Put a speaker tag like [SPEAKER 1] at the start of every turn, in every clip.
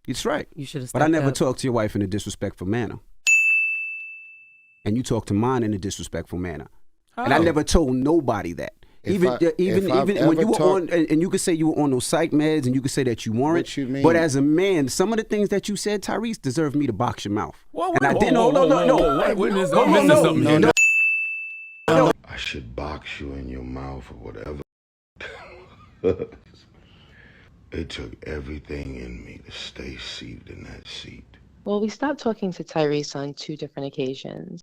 [SPEAKER 1] It's right.
[SPEAKER 2] You should have.
[SPEAKER 1] But I never talked to your wife in a disrespectful manner. And you talk to mine in a disrespectful manner. Oh. And I never told nobody that. Even when you were on, and you could say you were on those psych meds, and you could say that you weren't.
[SPEAKER 3] What you mean?
[SPEAKER 1] But as a man, some of the things that you said, Tyrese, deserve me to box your mouth.
[SPEAKER 2] Well,
[SPEAKER 1] and I didn't. No.
[SPEAKER 3] I should box you in your mouth or whatever. It took everything in me to stay seated in that seat.
[SPEAKER 4] Well, we stopped talking to Tyrese on 2 different occasions.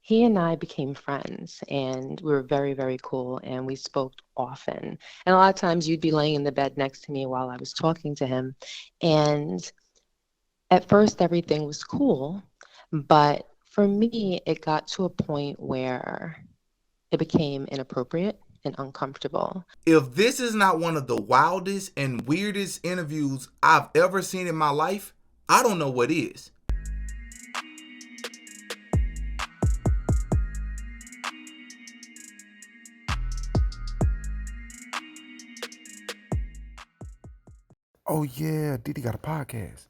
[SPEAKER 4] He and I became friends, and we were very, very cool, and we spoke often. And a lot of times you'd be laying in the bed next to me while I was talking to him. And at first everything was cool, but for me, it got to a point where it became inappropriate and uncomfortable.
[SPEAKER 5] If this is not one of the wildest and weirdest interviews I've ever seen in my life, I don't know what is.
[SPEAKER 3] Oh yeah, Diddy got a podcast.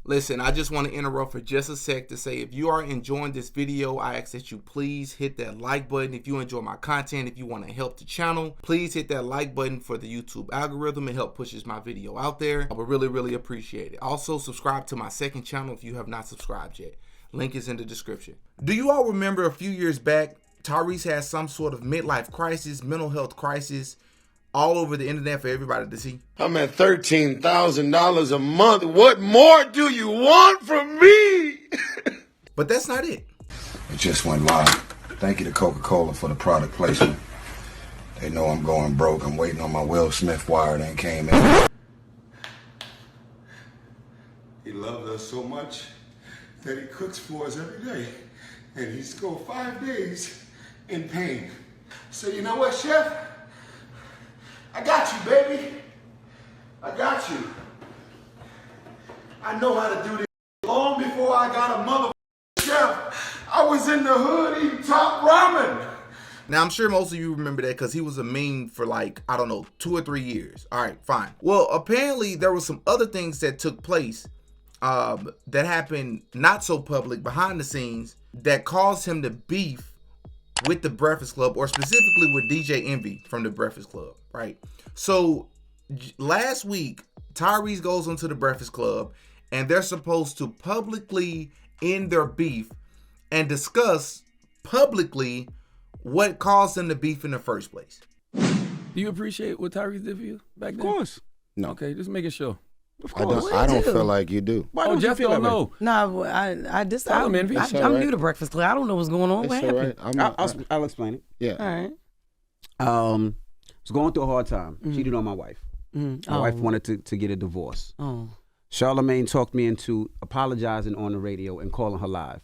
[SPEAKER 5] Listen, I just want to interrupt for just a sec to say if you are enjoying this video, I ask that you please hit that like button. If you enjoy my content, if you want to help the channel, please hit that like button for the YouTube algorithm and help pushes my video out there. I would really, really appreciate it. Also, subscribe to my second channel if you have not subscribed yet. Link is in the description. Do you all remember a few years back, Tyrese had some sort of midlife crisis, mental health crisis, all over the internet for everybody to see?
[SPEAKER 3] I'm at $13,000 a month. What more do you want from me?
[SPEAKER 5] But that's not it.
[SPEAKER 3] It just went live. Thank you to Coca-Cola for the product placement. They know I'm going broke. I'm waiting on my Will Smith wire that came in. He loved us so much that he cooks for us every day. And he's go 5 days in pain. So you know what, Chef? I got you, baby. I got you. I know how to do this. Long before I got a mother chef, I was in the hood eating top ramen.
[SPEAKER 5] Now, I'm sure most of you remember that because he was a meme for like, I don't know, 2 or 3 years. All right, fine. Well, apparently there were some other things that took place that happened not so public behind the scenes that caused him to beef with the Breakfast Club, or specifically with DJ Envy from the Breakfast Club, right? So last week, Tyrese goes onto the Breakfast Club and they're supposed to publicly end their beef and discuss publicly what caused them to beef in the first place.
[SPEAKER 6] Do you appreciate what Tyrese did for you back then?
[SPEAKER 1] Of course.
[SPEAKER 3] No.
[SPEAKER 6] Okay, just making sure.
[SPEAKER 1] Of course.
[SPEAKER 3] I don't feel like you do.
[SPEAKER 1] Why don't you
[SPEAKER 6] Jeff
[SPEAKER 1] feel
[SPEAKER 6] don't
[SPEAKER 1] that way?
[SPEAKER 6] know.
[SPEAKER 2] Nah, I'm new to Breakfast Club. I don't know what's going on. What happened?
[SPEAKER 3] Right.
[SPEAKER 1] I'll explain it.
[SPEAKER 3] Yeah.
[SPEAKER 2] All right.
[SPEAKER 1] Was going through a hard time. Cheated on my wife. My wife wanted to get a divorce.
[SPEAKER 2] Oh.
[SPEAKER 1] Charlamagne talked me into apologizing on the radio and calling her live.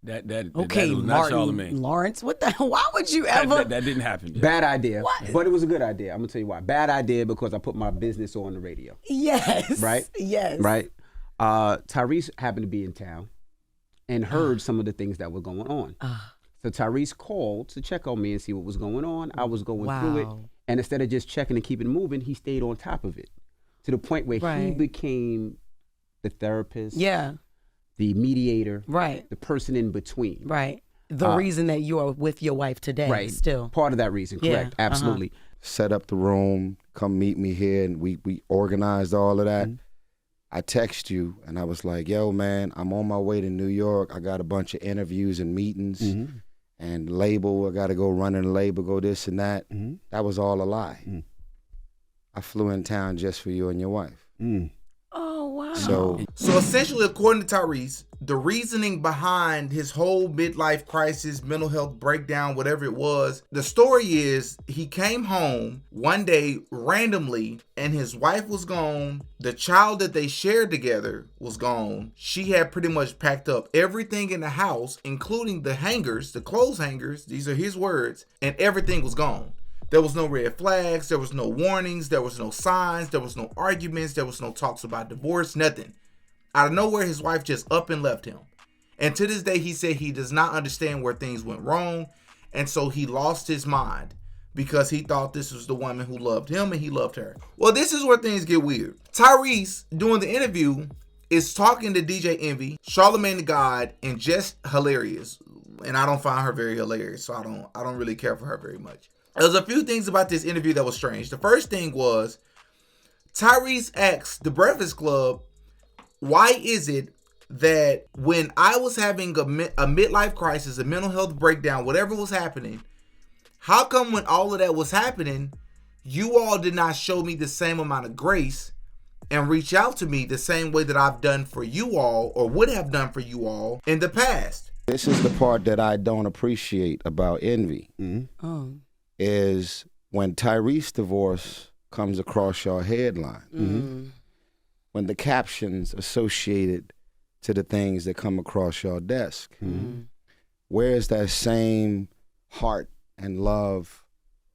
[SPEAKER 6] That
[SPEAKER 2] Okay,
[SPEAKER 6] was not
[SPEAKER 2] Martin
[SPEAKER 6] Charlamagne.
[SPEAKER 2] Lawrence, what the hell? Why would you ever?
[SPEAKER 6] That didn't happen. Jeff.
[SPEAKER 1] Bad idea.
[SPEAKER 2] What?
[SPEAKER 1] But it was a good idea. I'm going to tell you why. Bad idea because I put my business on the radio.
[SPEAKER 2] Yes.
[SPEAKER 1] Right?
[SPEAKER 2] Yes.
[SPEAKER 1] Right? Tyrese happened to be in town and heard some of the things that were going on. So Tyrese called to check on me and see what was going on. I was going through it. And instead of just checking and keeping it moving, he stayed on top of it to the point where he became the therapist, the mediator, the person in between.
[SPEAKER 2] Right. The reason that you are with your wife today still.
[SPEAKER 1] Part of that reason, correct. Absolutely.
[SPEAKER 3] Set up the room, come meet me here, and we organized all of that. I text you, and I was like, yo, man, I'm on my way to New York. I got a bunch of interviews and meetings. And label, I got to go run in the label, go this and that. That was all a lie. I flew in town just for you and your wife.
[SPEAKER 2] Oh, wow.
[SPEAKER 5] So essentially, according to Tyrese, the reasoning behind his whole midlife crisis, mental health breakdown, whatever it was, the story is he came home one day randomly and his wife was gone. The child that they shared together was gone. She had pretty much packed up everything in the house, including the hangers, the clothes hangers. These are his words. And everything was gone. There was no red flags. There was no warnings. There was no signs. There was no arguments. There was no talks about divorce, nothing. Out of nowhere, his wife just up and left him. And to this day, he said he does not understand where things went wrong. And so he lost his mind. because he thought this was the woman who loved him and he loved her. Well, this is where things get weird. Tyrese, during the interview, is talking to DJ Envy, Charlamagne the God, and Jess Hilarious. And I don't find her very hilarious, so I don't really care for her very much. There's a few things about this interview that was strange. The first thing was Tyrese asked the Breakfast Club, why is it that when I was having a midlife crisis, a mental health breakdown, whatever was happening, how come when all of that was happening, you all did not show me the same amount of grace and reach out to me the same way that I've done for you all or would have done for you all in the past?
[SPEAKER 3] This is the part that I don't appreciate about Envy. Is when Tyrese divorce comes across your headline, when the captions associated to the things that come across your desk, where is that same heart and love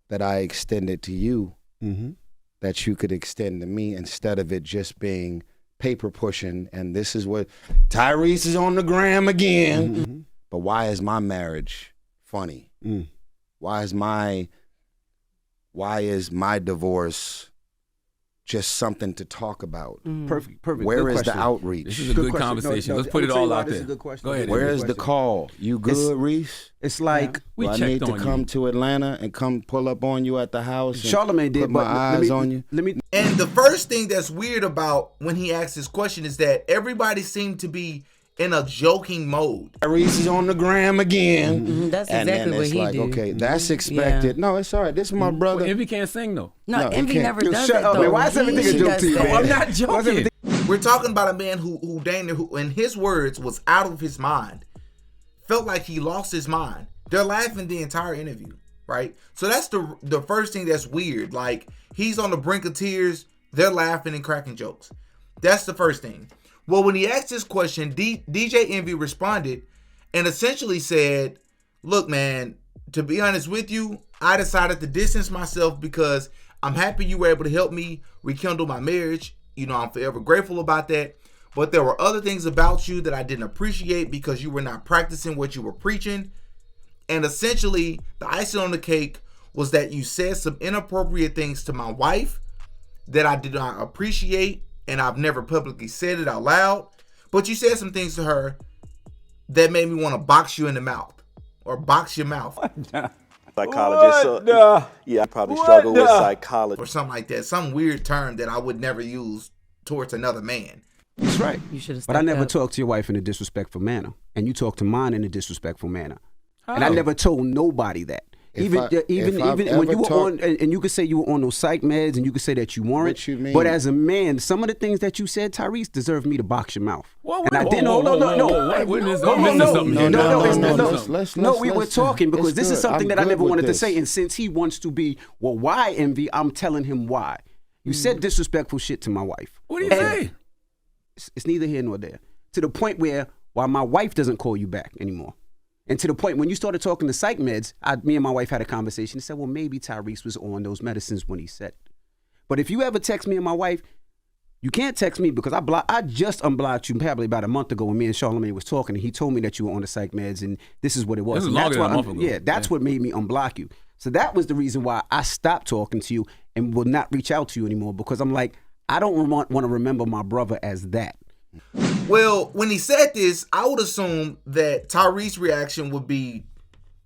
[SPEAKER 3] that I extended to you that you could extend to me, instead of it just being paper pushing and this is what Tyrese is on the gram again. But why is my marriage funny? Why is my divorce just something to talk about?
[SPEAKER 1] Perfect.
[SPEAKER 3] Where
[SPEAKER 1] Good
[SPEAKER 3] is
[SPEAKER 1] question.
[SPEAKER 3] the outreach?
[SPEAKER 6] This is a good conversation. Let's put it all out there. Go ahead.
[SPEAKER 3] Where is the call? You good, Reese?
[SPEAKER 1] It's like
[SPEAKER 3] Do I need to come to Atlanta and come pull up on you at the house?
[SPEAKER 1] Charlamagne did,
[SPEAKER 3] put my eyes on you.
[SPEAKER 5] And the first thing that's weird about when he asked this question is that everybody seemed to be in a joking mode.
[SPEAKER 3] Tyrese is on the gram again.
[SPEAKER 2] That's
[SPEAKER 3] And
[SPEAKER 2] exactly
[SPEAKER 3] then
[SPEAKER 2] what
[SPEAKER 3] it's
[SPEAKER 2] he
[SPEAKER 3] like,
[SPEAKER 2] do.
[SPEAKER 3] okay, that's expected. No, it's all right. This is my brother.
[SPEAKER 6] Well, Envy can't sing though.
[SPEAKER 2] No,
[SPEAKER 3] No, he
[SPEAKER 2] Envy
[SPEAKER 3] can't.
[SPEAKER 2] never
[SPEAKER 1] Yo,
[SPEAKER 2] does
[SPEAKER 1] shut
[SPEAKER 2] it
[SPEAKER 1] up,
[SPEAKER 2] though.
[SPEAKER 1] man. Why is everything a
[SPEAKER 2] He
[SPEAKER 1] joke
[SPEAKER 2] does
[SPEAKER 1] to you,
[SPEAKER 2] that.
[SPEAKER 1] man?
[SPEAKER 6] I'm not joking.
[SPEAKER 5] We're talking about a man who Daniel, who in his words was out of his mind, felt like he lost his mind. They're laughing the entire interview, right? So that's the first thing that's weird. Like, he's on the brink of tears, they're laughing and cracking jokes. That's the first thing. Well, when he asked this question, DJ Envy responded and essentially said, look, man, to be honest with you, I decided to distance myself because I'm happy you were able to help me rekindle my marriage. You know, I'm forever grateful about that. But there were other things about you that I didn't appreciate because you were not practicing what you were preaching. And essentially, the icing on the cake was that you said some inappropriate things to my wife that I did not appreciate, and I've never publicly said it out loud. But you said some things to her that made me want to box you in the mouth or box your mouth.
[SPEAKER 7] Psychologist. Yeah, I probably struggle with psychology
[SPEAKER 5] Or something like that. Some weird term that I would never use towards another man.
[SPEAKER 1] That's right.
[SPEAKER 2] You should have.
[SPEAKER 1] But I never talked to your wife in a disrespectful manner, and you talked to mine in a disrespectful manner.
[SPEAKER 6] How?
[SPEAKER 1] And I never told nobody that. Even
[SPEAKER 3] I've
[SPEAKER 1] when you were
[SPEAKER 3] ever
[SPEAKER 1] on, and you could say you were on those psych meds, and you could say that you weren't.
[SPEAKER 3] What you mean?
[SPEAKER 1] But as a man, some of the things that you said, Tyrese, deserved me to box your mouth.
[SPEAKER 6] Whoa,
[SPEAKER 1] and I
[SPEAKER 6] whoa,
[SPEAKER 1] didn't.
[SPEAKER 6] whoa,
[SPEAKER 1] No. We were talking because this is something that I never wanted to say. And since he wants to be, well, why Envy? I'm telling him why. You said disrespectful shit to my wife.
[SPEAKER 6] What do you say?
[SPEAKER 1] It's neither here nor there. To the point where my wife doesn't call you back anymore. And to the point when you started talking to psych meds, me and my wife had a conversation and said, well, maybe Tyrese was on those medicines when he said it. But if you ever text me and my wife, you can't text me because I just unblocked you probably about a month ago when me and Charlamagne was talking, and he told me that you were on the psych meds and this is what it was.
[SPEAKER 6] This is
[SPEAKER 1] And
[SPEAKER 6] longer
[SPEAKER 1] that's
[SPEAKER 6] than
[SPEAKER 1] why
[SPEAKER 6] a month ago.
[SPEAKER 1] Yeah, that's what made me unblock you. So that was the reason why I stopped talking to you and will not reach out to you anymore, because I'm like, I don't want to remember my brother as that.
[SPEAKER 5] Well, when he said this, I would assume that Tyrese's reaction would be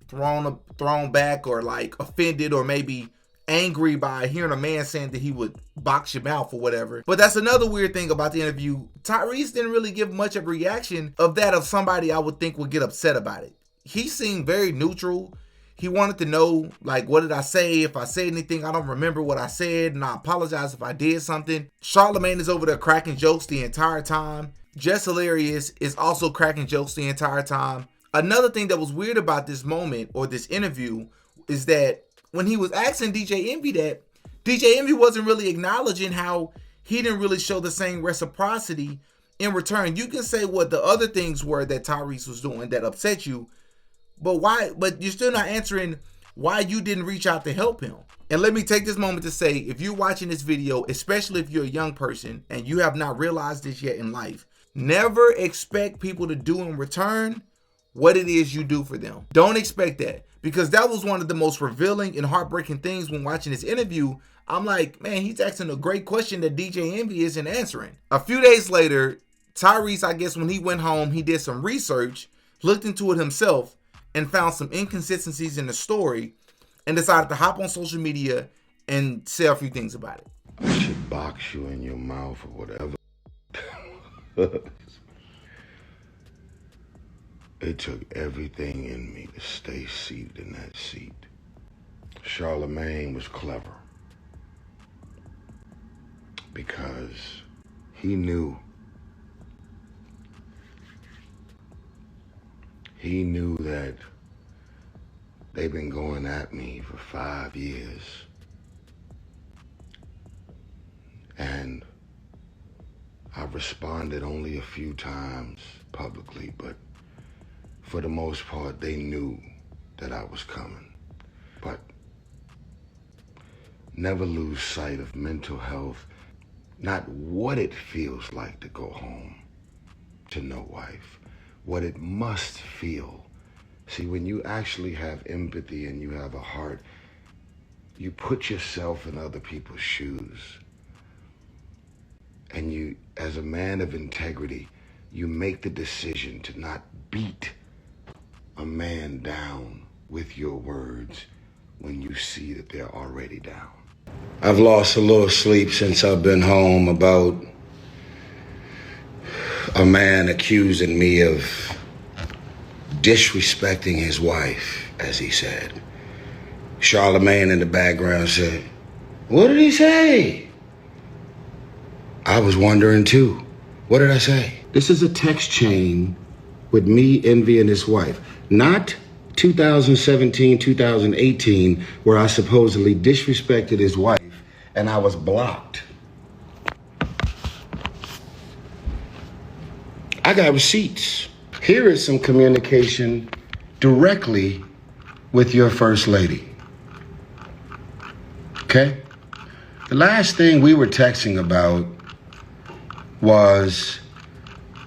[SPEAKER 5] thrown back or like offended or maybe angry by hearing a man saying that he would box your mouth or whatever. But that's another weird thing about the interview. Tyrese didn't really give much of a reaction of somebody I would think would get upset about it. He seemed very neutral. He wanted to know, like, what did I say? If I said anything, I don't remember what I said, and I apologize if I did something. Charlamagne is over there cracking jokes the entire time. Jess Hilarious is also cracking jokes the entire time. Another thing that was weird about this moment or this interview is that when he was asking DJ Envy that, DJ Envy wasn't really acknowledging how he didn't really show the same reciprocity in return. You can say what the other things were that Tyrese was doing that upset you, but why? But you're still not answering why you didn't reach out to help him. And let me take this moment to say, if you're watching this video, especially if you're a young person and you have not realized this yet in life, never expect people to do in return what it is you do for them. Don't expect that, because that was one of the most revealing and heartbreaking things when watching this interview. I'm like, man, he's asking a great question that DJ Envy isn't answering. A few days later, Tyrese, I guess when he went home, he did some research, looked into it himself, and found some inconsistencies in the story, and decided to hop on social media and say a few things about it.
[SPEAKER 8] I should box you in your mouth or whatever. It took everything in me to stay seated in that seat. Charlemagne was clever because he knew that they've been going at me for 5 years. And I've responded only a few times publicly, but for the most part, they knew that I was coming. But never lose sight of mental health, not what it feels like to go home to no wife, what it must feel. See, when you actually have empathy and you have a heart, you put yourself in other people's shoes. And you, as a man of integrity, you make the decision to not beat a man down with your words when you see that they're already down. I've lost a little sleep since I've been home about a man accusing me of disrespecting his wife, as he said. Charlemagne in the background said, "What did he say?" I was wondering too. What did I say? This is a text chain with me envying his wife. Not 2017, 2018, where I supposedly disrespected his wife and I was blocked. I got receipts. Here is some communication directly with your first lady. Okay? The last thing we were texting about was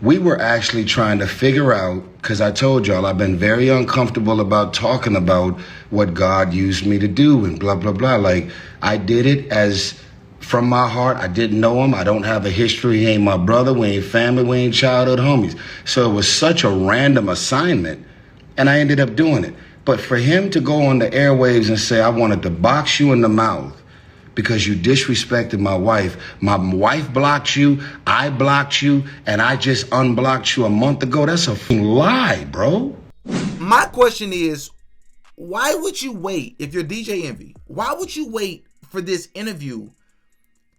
[SPEAKER 8] we were actually trying to figure out, because I told y'all I've been very uncomfortable about talking about what God used me to do and blah, blah, blah. Like, I did it as from my heart. I didn't know him. I don't have a history. He ain't my brother. We ain't family. We ain't childhood homies. So it was such a random assignment, and I ended up doing it. But for him to go on the airwaves and say, I wanted to box you in the mouth because you disrespected my wife blocked you, I blocked you, and I just unblocked you a month ago. That's a lie, bro.
[SPEAKER 5] My question is, why would you wait, if you're DJ Envy, why would you wait for this interview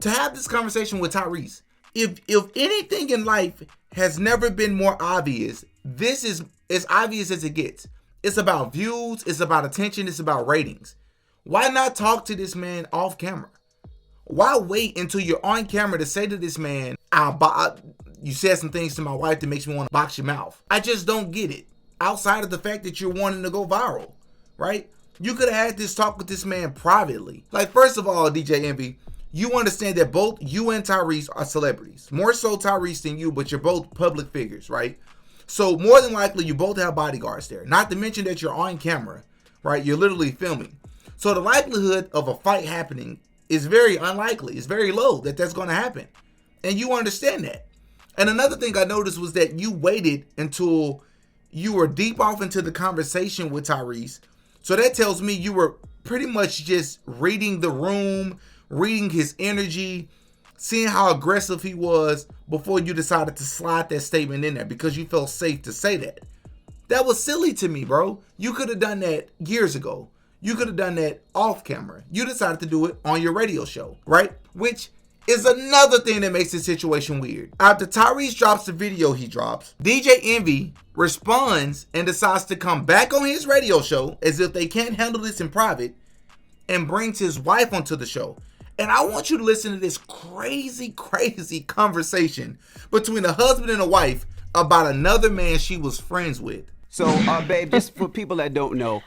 [SPEAKER 5] to have this conversation with Tyrese? If anything in life has never been more obvious, this is as obvious as it gets. It's about views, it's about attention, it's about ratings. Why not talk to this man off camera? Why wait until you're on camera to say to this man, you said some things to my wife that makes me want to box your mouth? I just don't get it. Outside of the fact that you're wanting to go viral, right? You could have had this talk with this man privately. Like, first of all, DJ Envy, you understand that both you and Tyrese are celebrities. More so Tyrese than you, but you're both public figures, right? So more than likely, you both have bodyguards there. Not to mention that you're on camera, right? You're literally filming. So the likelihood of a fight happening is very unlikely. It's very low that that's going to happen. And you understand that. And another thing I noticed was that you waited until you were deep off into the conversation with Tyrese. So that tells me you were pretty much just reading the room, reading his energy, seeing how aggressive he was before you decided to slide that statement in there because you felt safe to say that. That was silly to me, bro. You could have done that years ago. You could have done that off camera. You decided to do it on your radio show, right? Which is another thing that makes this situation weird. After Tyrese drops the video he drops, DJ Envy responds and decides to come back on his radio show as if they can't handle this in private and brings his wife onto the show. And I want you to listen to this crazy, crazy conversation between a husband and a wife about another man she was friends with.
[SPEAKER 1] So, babe, just for people that don't know,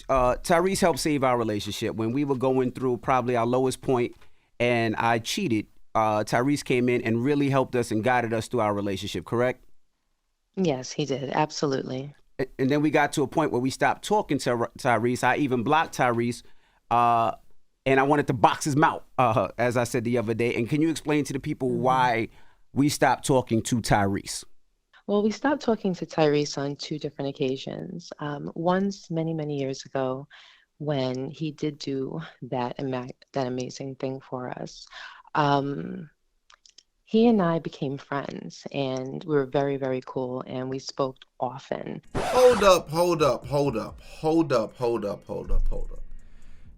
[SPEAKER 1] Tyrese helped save our relationship. When we were going through probably our lowest point and I cheated, Tyrese came in and really helped us and guided us through our relationship, correct?
[SPEAKER 4] Yes, he did. Absolutely.
[SPEAKER 1] and then we got to a point where we stopped talking to Tyrese. I even blocked Tyrese, and I wanted to box his mouth, as I said the other day. And can you explain to the people why we stopped talking to Tyrese?
[SPEAKER 4] Well, we stopped talking to Tyrese on 2 different occasions. Once many, many years ago, when he did do that amazing thing for us. He and I became friends, and we were very, very cool, and we spoke often.
[SPEAKER 5] Hold up.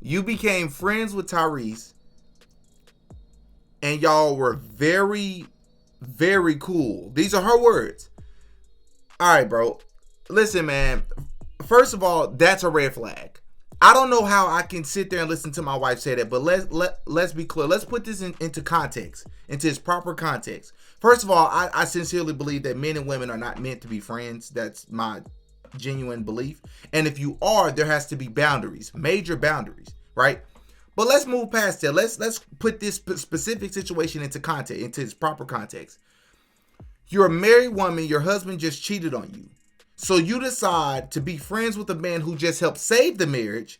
[SPEAKER 5] You became friends with Tyrese, and y'all were very, very cool. These are her words. All right, bro. Listen, man. First of all, that's a red flag. I don't know how I can sit there and listen to my wife say that, but let's be clear. Let's put this into context, into its proper context. First of all, I sincerely believe that men and women are not meant to be friends. That's my genuine belief. And if you are, there has to be boundaries, major boundaries, right? But let's move past that. Let's put this specific situation into context, into its proper context. You're a married woman. Your husband just cheated on you. So you decide to be friends with a man who just helped save the marriage.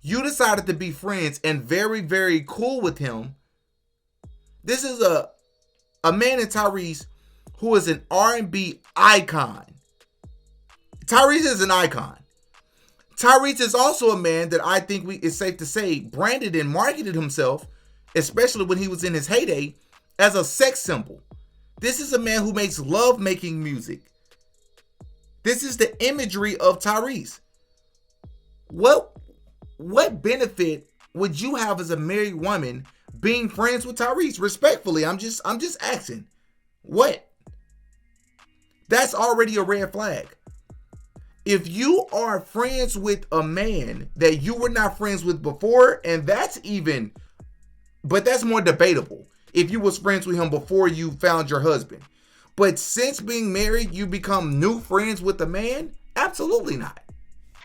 [SPEAKER 5] You decided to be friends and very, very cool with him. This is a man in Tyrese who is an R&B icon. Tyrese is an icon. Tyrese is also a man that I think it's safe to say branded and marketed himself, especially when he was in his heyday, as a sex symbol. This is a man who makes love-making music. This is the imagery of Tyrese. What benefit would you have as a married woman being friends with Tyrese? Respectfully, I'm just asking. What? That's already a red flag. If you are friends with a man that you were not friends with before, and that's more debatable. If you was friends with him before you found your husband. But since being married, you become new friends with a man? Absolutely not.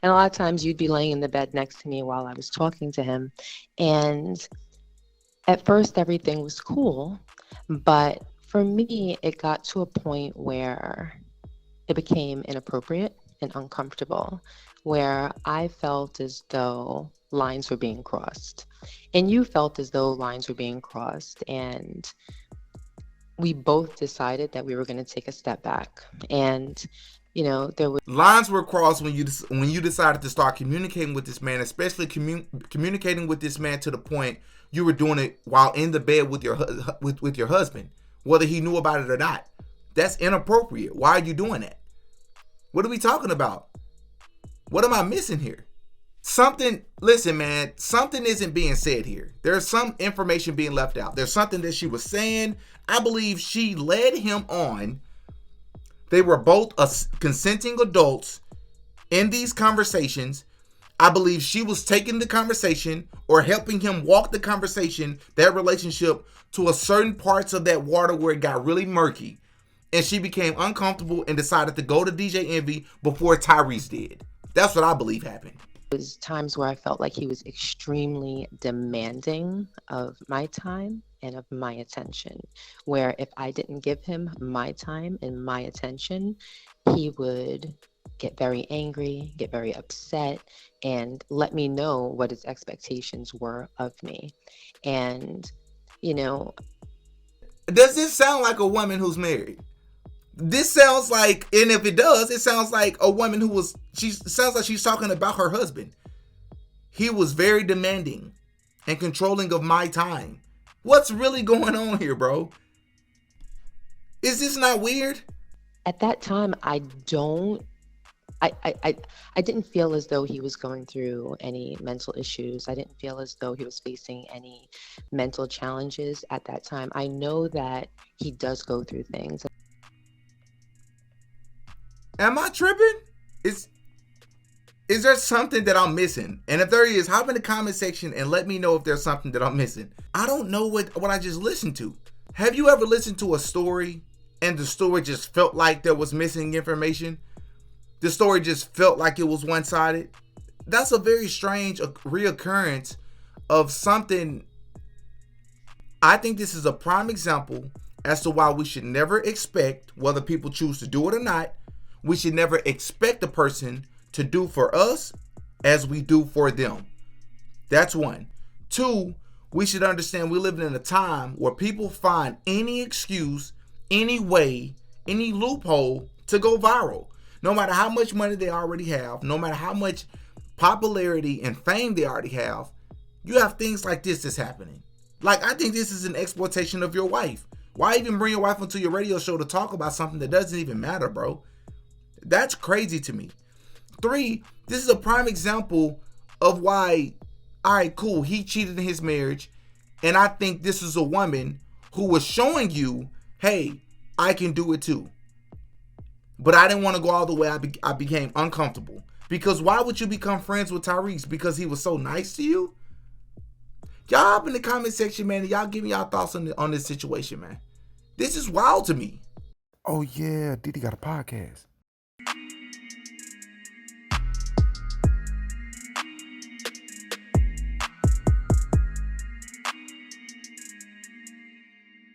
[SPEAKER 4] And a lot of times you'd be laying in the bed next to me while I was talking to him. And at first everything was cool. But for me, it got to a point where it became inappropriate and uncomfortable, where I felt as though lines were being crossed. And you felt as though lines were being crossed. And we both decided that we were going to take a step back. And, there was
[SPEAKER 5] lines were crossed when you decided to start communicating with this man, especially communicating with this man to the point you were doing it while in the bed with your husband, whether he knew about it or not. That's inappropriate. Why are you doing that? What are we talking about? What am I missing here? Listen, man, something isn't being said here. There's some information being left out. There's something that she was saying. I believe she led him on. They were both consenting adults in these conversations. I believe she was taking the conversation or helping him walk the conversation, that relationship, to a certain parts of that water where it got really murky. And she became uncomfortable and decided to go to DJ Envy before Tyrese did. That's what I believe happened.
[SPEAKER 4] There was times where I felt like he was extremely demanding of my time and of my attention, where if I didn't give him my time and my attention, he would get very angry, get very upset, and let me know what his expectations were of me. And,
[SPEAKER 5] does this sound like a woman who's married? This sounds like, and if it does, it sounds like a woman sounds like she's talking about her husband. He was very demanding and controlling of my time. What's really going on here, bro? Is this not weird?
[SPEAKER 4] At that time, I didn't feel as though he was going through any mental issues. I didn't feel as though he was facing any mental challenges at that time. I know that he does go through things.
[SPEAKER 5] Am I tripping? Is there something that I'm missing? And if there is, hop in the comment section and let me know if there's something that I'm missing. I don't know what I just listened to. Have you ever listened to a story and the story just felt like there was missing information? The story just felt like it was one-sided? That's a very strange reoccurrence of something. I think this is a prime example as to why we should never expect, whether people choose to do it or not, we should never expect a person to do for us as we do for them. That's one. Two, we should understand we live in a time where people find any excuse, any way, any loophole to go viral. No matter how much money they already have, no matter how much popularity and fame they already have, you have things like this that's happening. Like, I think this is an exploitation of your wife. Why even bring your wife onto your radio show to talk about something that doesn't even matter, bro? That's crazy to me. Three, this is a prime example of why, all right, cool, he cheated in his marriage, and I think this is a woman who was showing you, hey, I can do it too. But I didn't want to go all the way. I became uncomfortable. Because why would you become friends with Tyrese? Because he was so nice to you? Y'all up in the comment section, man, and y'all give me y'all thoughts on this situation, man. This is wild to me.
[SPEAKER 9] Oh, yeah, Diddy got a podcast.